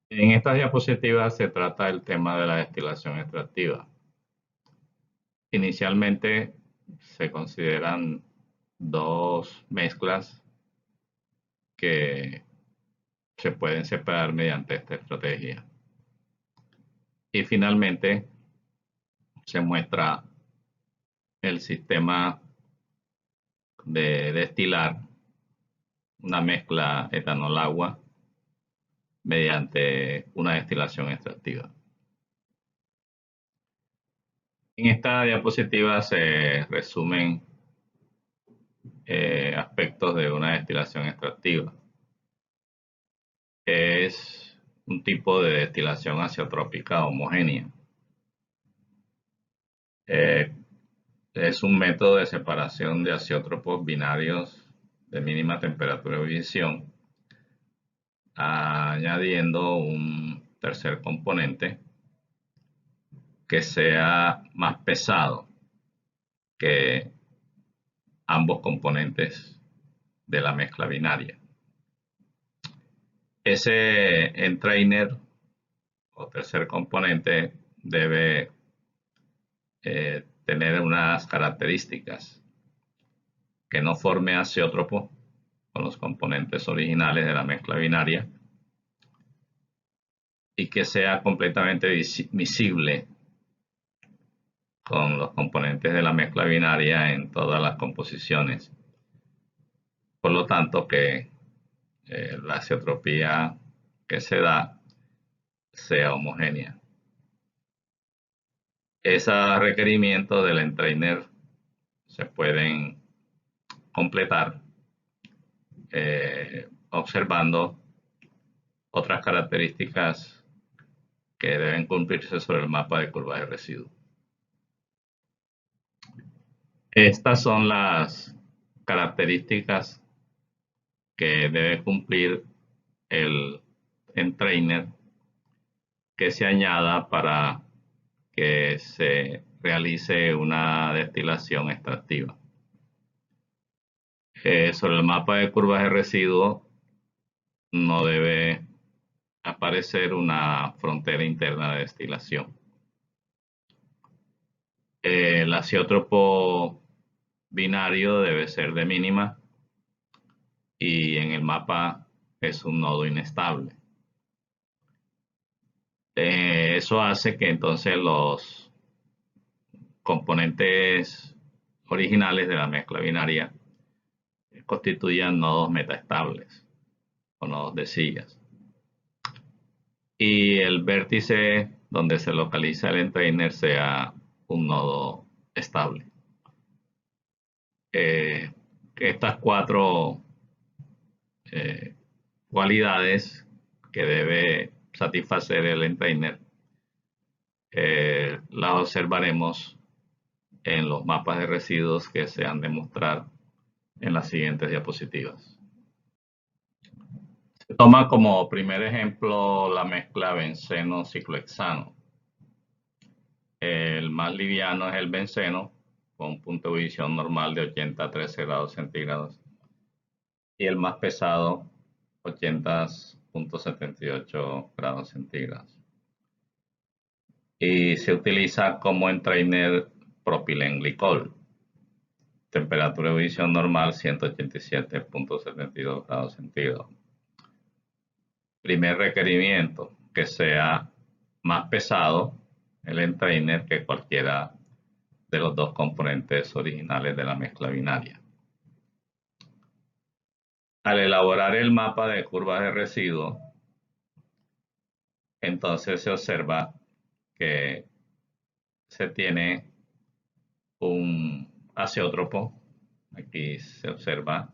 En estas diapositivas se trata el tema de la destilación extractiva. Inicialmente se consideran dos mezclas que se pueden separar mediante esta estrategia. Y finalmente se muestra el sistema de destilar una mezcla etanol-agua mediante una destilación extractiva. En esta diapositiva se resumen aspectos de una destilación extractiva. Es un tipo de destilación azeotrópica homogénea. Es un método de separación de azeótropos binarios de mínima temperatura de ebullición, añadiendo un tercer componente que sea más pesado que ambos componentes de la mezcla binaria. Ese entrainer o tercer componente debe tener unas características: que no forme azeótropo con los componentes originales de la mezcla binaria y que sea completamente miscible con los componentes de la mezcla binaria en todas las composiciones. Por lo tanto, que la azeotropía que se da sea homogénea. Esos requerimientos del entrainer se pueden completar observando otras características que deben cumplirse sobre el mapa de curvas de residuo. Estas son las características que debe cumplir el entrainer que se añada para que se realice una destilación extractiva. Sobre el mapa de curvas de residuo no debe aparecer una frontera interna de destilación. El azeótropo binario debe ser de mínima y en el mapa es un nodo inestable. Eso hace que entonces los componentes originales de la mezcla binaria constituyan nodos metaestables o nodos de sillas. Y el vértice donde se localiza el entrainer sea un nodo estable. Estas cuatro cualidades que debe satisfacer el entrainer las observaremos en los mapas de residuos que se han de mostrar en las siguientes diapositivas. Se toma como primer ejemplo la mezcla benceno-ciclohexano. El más liviano es el benceno, con un punto de ebullición normal de 80 a 13 grados centígrados, y el más pesado, 80.78 grados centígrados. Y se utiliza como entrainer propilenglicol, temperatura de ebullición normal 187.72 grados centígrados. Primer requerimiento: que sea más pesado el entrainer que cualquiera de los dos componentes originales de la mezcla binaria. Al elaborar el mapa de curvas de residuo, entonces se observa que se tiene un azeótropo. Aquí se observa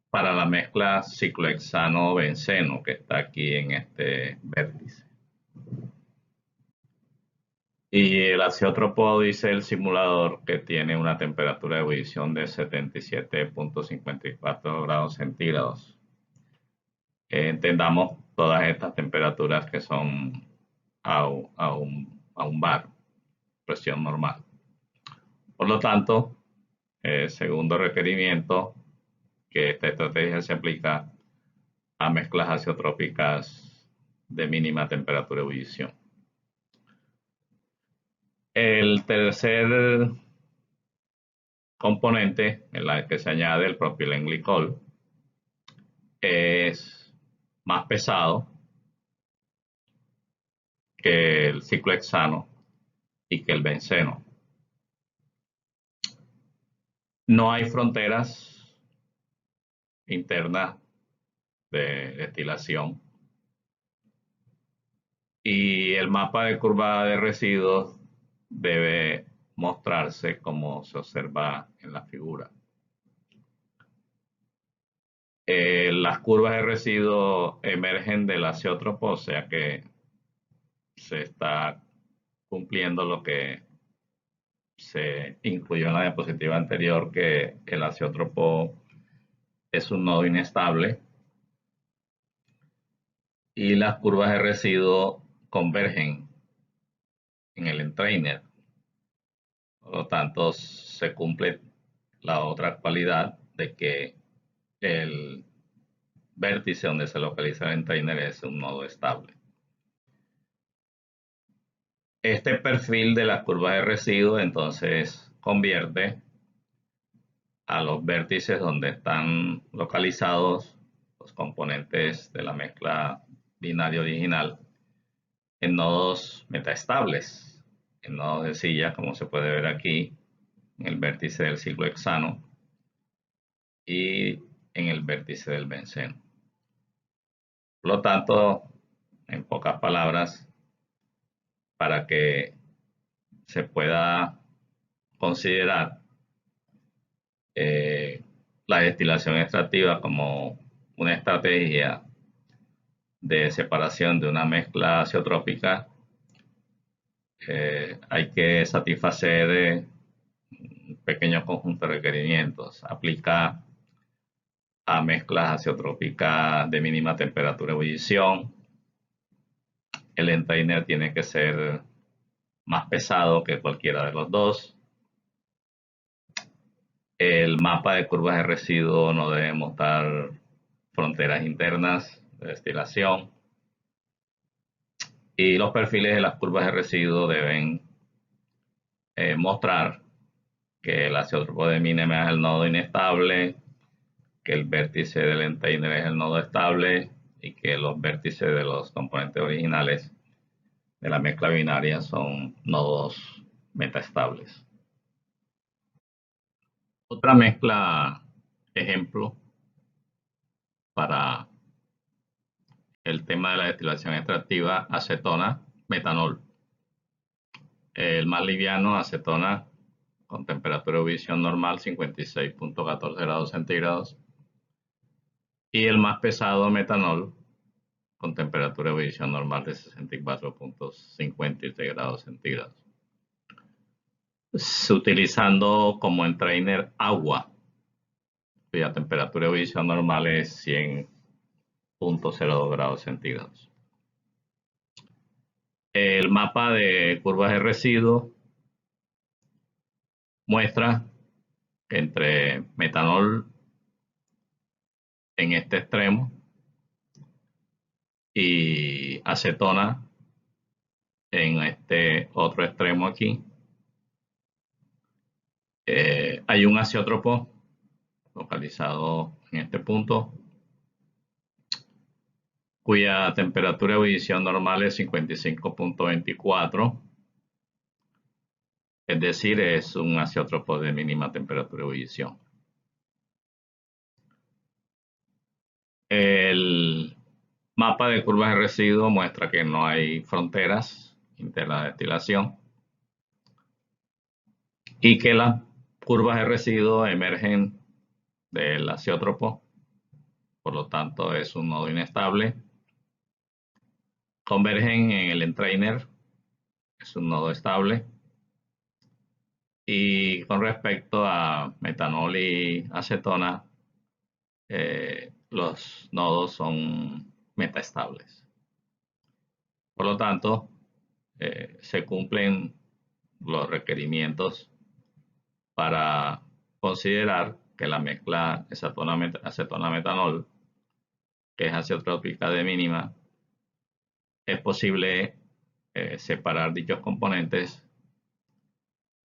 para la mezcla ciclohexano-benceno que está aquí en este vértice. Y el azeótropo, dice el simulador, que tiene una temperatura de ebullición de 77.54 grados centígrados. Entendamos todas estas temperaturas que son a un bar, presión normal. Por lo tanto, segundo requerimiento, que esta estrategia se aplica a mezclas azeotrópicas de mínima temperatura de ebullición. El tercer componente en la que se añade el propilenglicol es más pesado que el ciclohexano y que el benceno. No hay fronteras internas de destilación y el mapa de curva de residuos debe mostrarse como se observa en la figura. Las curvas de residuos emergen del azeótropo, o sea que se está cumpliendo lo que se incluyó en la diapositiva anterior, que el azeótropo es un nodo inestable y las curvas de residuo convergen en el entrainer. Por lo tanto, se cumple la otra cualidad de que el vértice donde se localiza el entrainer es un nodo estable. Este perfil de las curvas de residuo entonces convierte a los vértices donde están localizados los componentes de la mezcla binaria original en nodos metaestables, en nodos de silla, como se puede ver aquí en el vértice del ciclohexano y en el vértice del benceno. Por lo tanto, en pocas palabras, para que se pueda considerar la destilación extractiva como una estrategia de separación de una mezcla azeotrópica, hay que satisfacer un pequeño conjunto de requerimientos. Aplica a mezclas azeotrópicas de mínima temperatura de ebullición. El entrainer tiene que ser más pesado que cualquiera de los dos. El mapa de curvas de residuo no debe mostrar fronteras internas de destilación. Y los perfiles de las curvas de residuo deben mostrar que el azeótropo de mínima es el nodo inestable, que el vértice del entrainer es el nodo estable y que los vértices de los componentes originales de la mezcla binaria son nodos metaestables. Otra mezcla ejemplo para el tema de la destilación extractiva, acetona, metanol. El más liviano, acetona, con temperatura de ebullición normal, 56.14 grados centígrados. Y el más pesado, metanol, con temperatura de ebullición normal de 64.53 grados centígrados. Utilizando como entrainer agua, cuya temperatura de ebullición normal es 100.02 grados centígrados. El mapa de curvas de residuo muestra que entre metanol en este extremo y acetona en este otro extremo aquí, hay un azeótropo localizado en este punto, cuya temperatura de ebullición normal es 55.24, es decir, es un azeótropo de mínima temperatura de ebullición. El mapa de curvas de residuo muestra que no hay fronteras internas de destilación y que las curvas de residuo emergen del azeótropo, por lo tanto es un nodo inestable. Convergen en el entrainer, es un nodo estable. Y con respecto a metanol y acetona, los nodos son metaestables. Por lo tanto, se cumplen los requerimientos para considerar que la mezcla acetona-metanol que es azeotrópica de mínima, es posible separar dichos componentes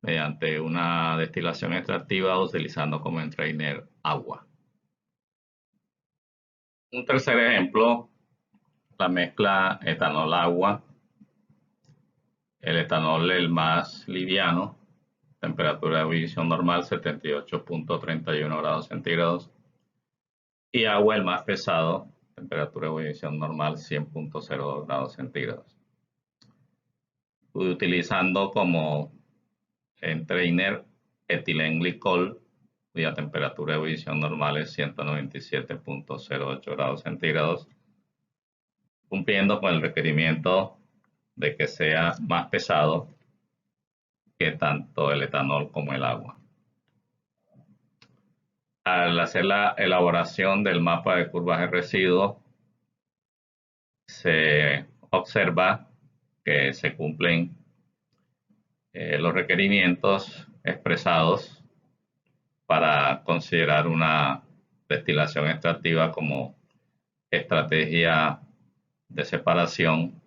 mediante una destilación extractiva utilizando como entrainer agua. Un tercer ejemplo, la mezcla etanol-agua. El etanol, el más liviano, temperatura de ebullición normal 78.31 grados centígrados. Y agua, el más pesado, temperatura de ebullición normal 100.02 grados centígrados. Utilizando como entrainer etilenglicol, cuya temperatura de ebullición normal es 197.08 grados centígrados, cumpliendo con el requerimiento de que sea más pesado que tanto el etanol como el agua. Al hacer la elaboración del mapa de curvas de residuos, se observa que se cumplen los requerimientos expresados para considerar una destilación extractiva como estrategia de separación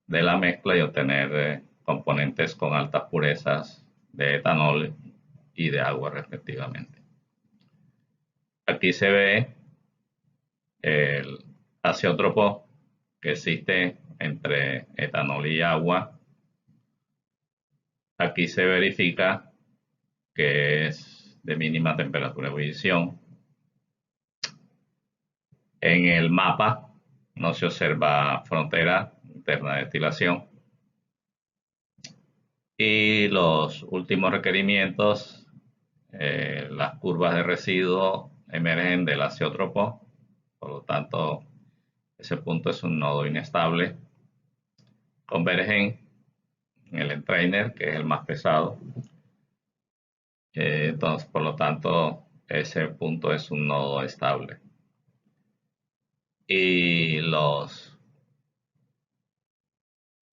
de la mezcla y obtener componentes con altas purezas de etanol y de agua respectivamente. Aquí se ve el azeótropo que existe entre etanol y agua. Aquí se verifica que es de mínima temperatura de ebullición. En el mapa no se observa frontera interna de destilación. Y los últimos requerimientos, las curvas de residuo emergen del azeótropo, por lo tanto ese punto es un nodo inestable. Convergen en el entrainer, que es el más pesado. Entonces, por lo tanto, ese punto es un nodo estable. Y los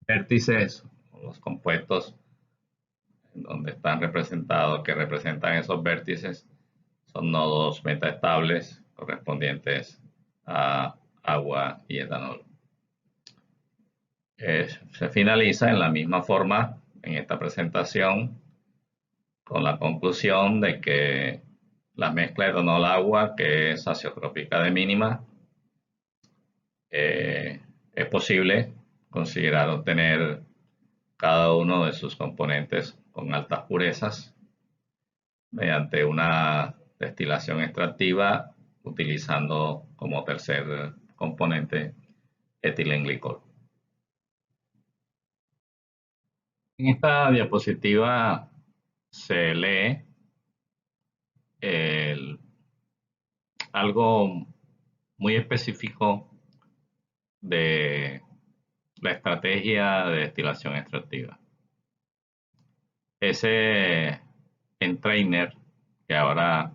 vértices, los compuestos donde están representados, que representan esos vértices, son nodos metaestables correspondientes a agua y etanol. Se finaliza en la misma forma en esta presentación con la conclusión de que la mezcla de etanol-agua, que es azeotrópica de mínima, es posible considerar obtener cada uno de sus componentes con altas purezas mediante una destilación extractiva utilizando como tercer componente etilenglicol. En esta diapositiva se lee algo muy específico de la estrategia de destilación extractiva. Ese entrainer, que ahora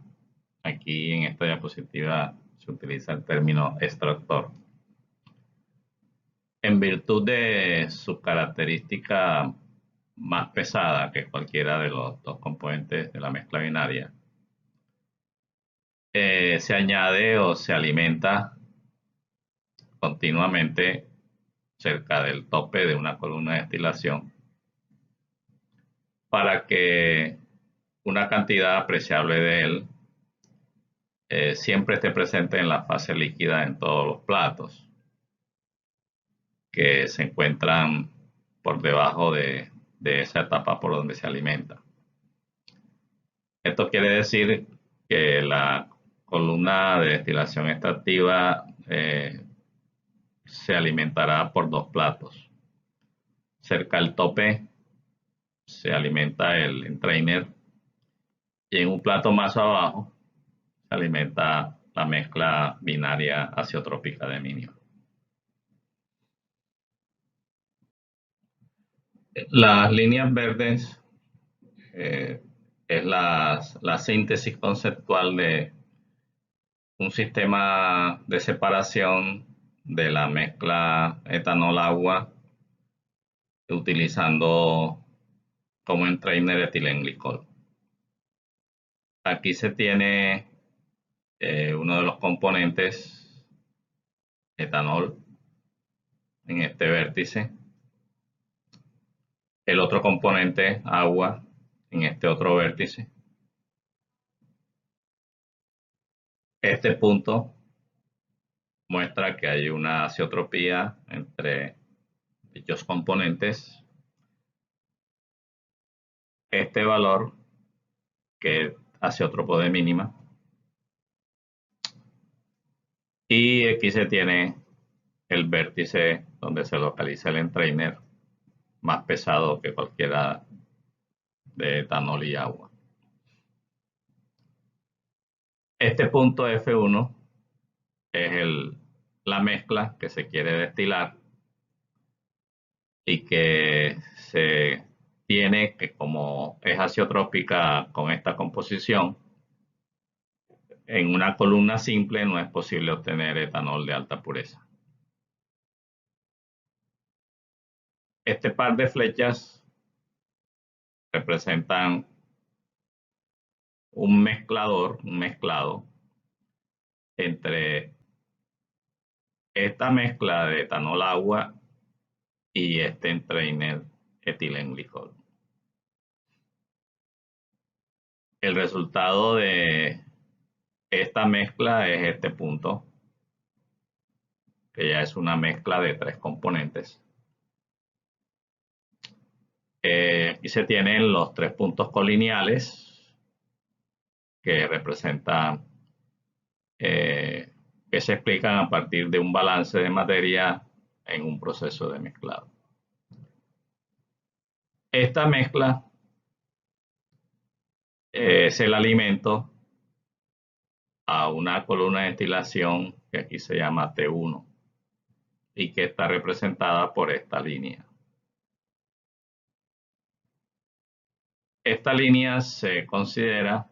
aquí en esta diapositiva se utiliza el término extractor, en virtud de su característica más pesada que cualquiera de los dos componentes de la mezcla binaria, se añade o se alimenta continuamente cerca del tope de una columna de destilación para que una cantidad apreciable de él siempre esté presente en la fase líquida en todos los platos que se encuentran por debajo de esa etapa por donde se alimenta. Esto quiere decir que la columna de destilación extractiva se alimentará por dos platos. Cerca al tope se alimenta el entrainer y en un plato más abajo se alimenta la mezcla binaria azeotrópica de mínima. Las líneas verdes es la síntesis conceptual de un sistema de separación de la mezcla etanol-agua utilizando como entrainer etilenglicol. Aquí se tiene uno de los componentes etanol en este vértice, el otro componente, agua, en este otro vértice. Este punto muestra que hay una azeotropía entre dichos componentes. Este valor, que azeótropo de mínima, y aquí se tiene el vértice donde se localiza el entrainer, más pesado que cualquiera de etanol y agua. Este punto F1 es la mezcla que se quiere destilar y que se tiene que, como es azeotrópica con esta composición, en una columna simple no es posible obtener etanol de alta pureza. Este par de flechas representan un mezclado entre esta mezcla de etanol agua y este entrainer etilenglicol. El resultado de esta mezcla es este punto, que ya es una mezcla de 3 componentes. Aquí se tienen los 3 puntos colineales que representan, que se explican a partir de un balance de materia en un proceso de mezclado. Esta mezcla es el alimento a una columna de destilación que aquí se llama T1 y que está representada por esta línea. Esta línea se considera,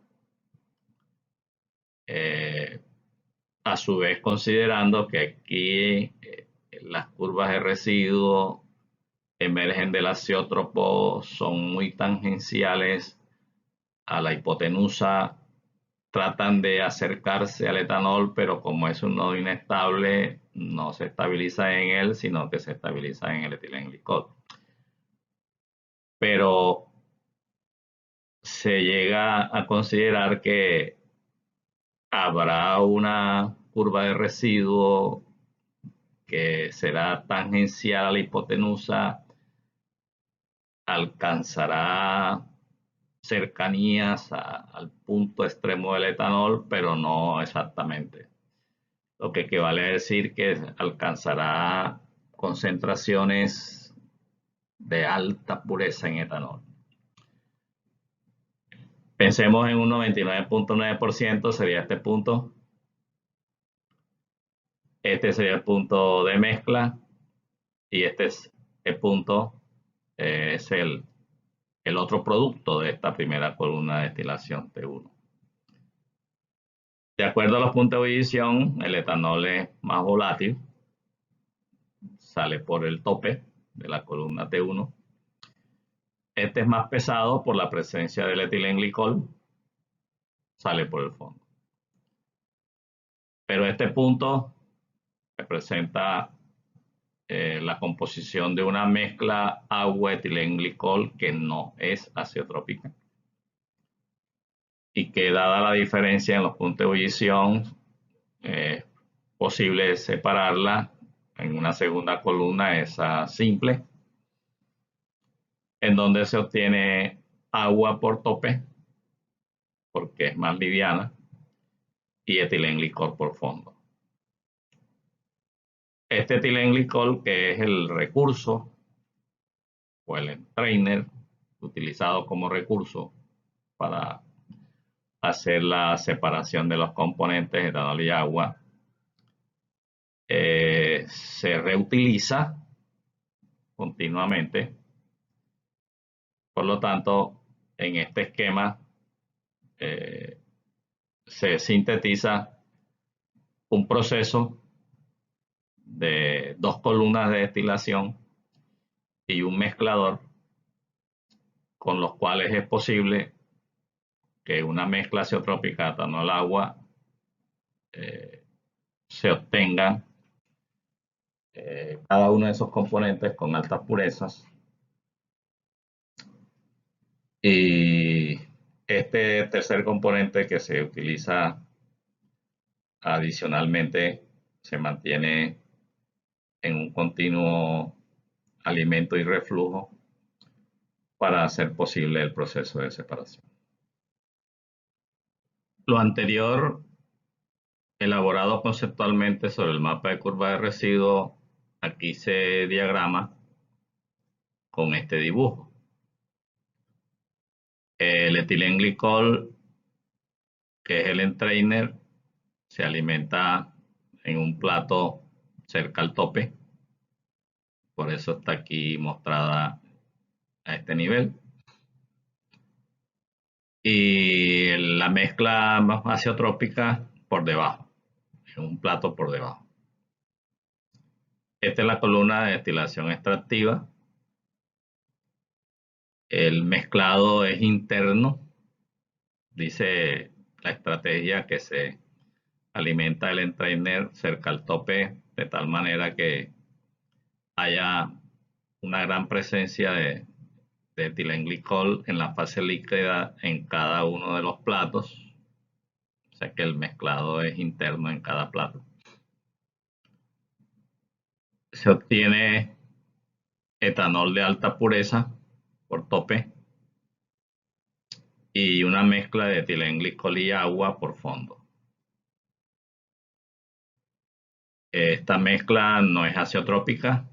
a su vez considerando que aquí las curvas de residuo emergen del azeótropo, son muy tangenciales a la hipotenusa, tratan de acercarse al etanol, pero como es un nodo inestable, no se estabiliza en él, sino que se estabiliza en el etilenglicol. Pero se llega a considerar que habrá una curva de residuo que será tangencial a la hipotenusa, alcanzará cercanías al punto extremo del etanol, pero no exactamente. Lo que equivale a decir que alcanzará concentraciones de alta pureza en etanol. Pensemos en un 99.9%, sería este punto. Este sería el punto de mezcla y este es el punto, es el otro producto de esta primera columna de destilación T1. De acuerdo a los puntos de ebullición, el etanol es más volátil, sale por el tope de la columna T1. Este es más pesado por la presencia del etilenglicol, sale por el fondo. Pero este punto representa la composición de una mezcla agua-etilenglicol que no es azeotrópica y que, dada la diferencia en los puntos de ebullición, es posible separarla en una segunda columna, esa simple, en donde se obtiene agua por tope, porque es más liviana, y etilenglicol por fondo. Este etilenglicol, que es el recurso o el entrainer utilizado como recurso para hacer la separación de los componentes etanol y agua, se reutiliza continuamente. Por lo tanto, en este esquema se sintetiza un proceso de 2 columnas de destilación y un mezclador, con los cuales es posible que una mezcla azeotrópica etanol-agua se obtenga cada uno de esos componentes con altas purezas. Y este tercer componente que se utiliza adicionalmente se mantiene en un continuo alimento y reflujo para hacer posible el proceso de separación. Lo anterior, elaborado conceptualmente sobre el mapa de curva de residuos, aquí se diagrama con este dibujo. El etilenglicol, que es el entrainer, se alimenta en un plato cerca al tope. Por eso está aquí mostrada a este nivel. Y la mezcla azeotrópica por debajo, en un plato por debajo. Esta es la columna de destilación extractiva. El mezclado es interno. Dice la estrategia que se alimenta el entrainer cerca al tope de tal manera que haya una gran presencia de etilenglicol en la fase líquida en cada uno de los platos. O sea que el mezclado es interno en cada plato. Se obtiene etanol de alta pureza por tope y una mezcla de etilenglicol y agua por fondo. Esta mezcla no es azeotrópica,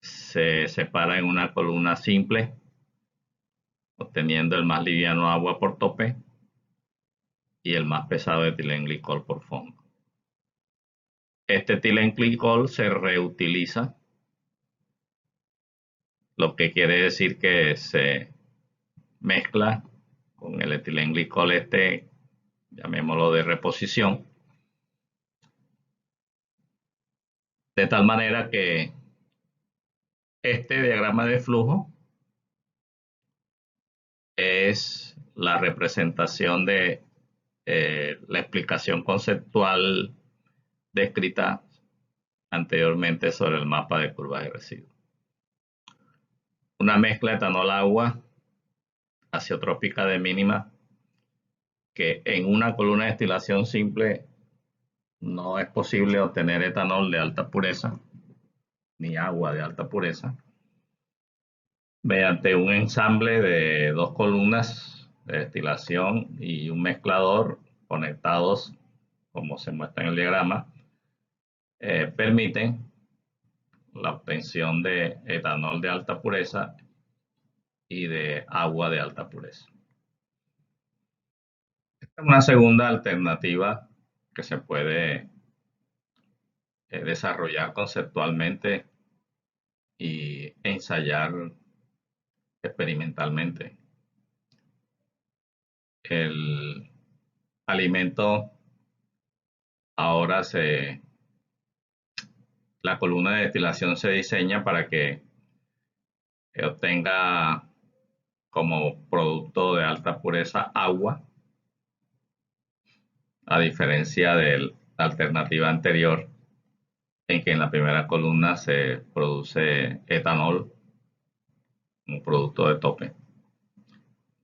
se separa en una columna simple, obteniendo el más liviano agua por tope y el más pesado etilenglicol por fondo. Este etilenglicol se reutiliza, lo que quiere decir que se mezcla con el etilenglicol llamémoslo de reposición, de tal manera que este diagrama de flujo es la representación de la explicación conceptual descrita anteriormente sobre el mapa de curvas de residuos. Una mezcla de etanol-agua azeotrópica de mínima, que en una columna de destilación simple no es posible obtener etanol de alta pureza ni agua de alta pureza, mediante un ensamble de dos columnas de destilación y un mezclador conectados, como se muestra en el diagrama, permiten la obtención de etanol de alta pureza y de agua de alta pureza. Esta es una segunda alternativa que se puede desarrollar conceptualmente y ensayar experimentalmente. El alimento ahora la columna de destilación se diseña para que obtenga como producto de alta pureza agua, a diferencia de la alternativa anterior en que en la primera columna se produce etanol, un producto de tope.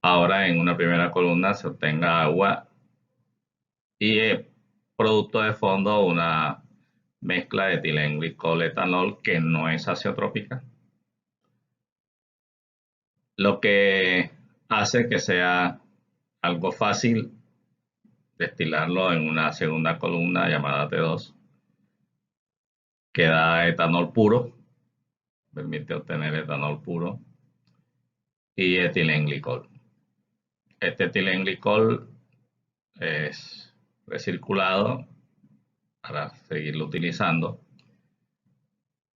Ahora en una primera columna se obtenga agua y producto de fondo una mezcla de etilenglicol-etanol que no es azeotrópica, lo que hace que sea algo fácil destilarlo en una segunda columna llamada T2, que da etanol puro, permite obtener etanol puro, y etilenglicol. Este etilenglicol es recirculado para seguirlo utilizando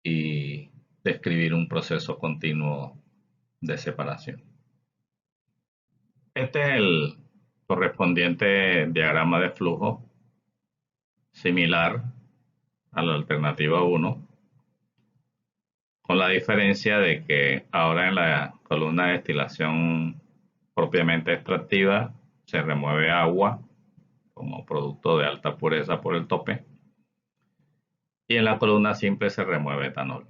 y describir un proceso continuo de separación. Este es el correspondiente diagrama de flujo similar a la alternativa 1, con la diferencia de que ahora en la columna de destilación propiamente extractiva se remueve agua como producto de alta pureza por el tope, y en la columna simple se remueve etanol.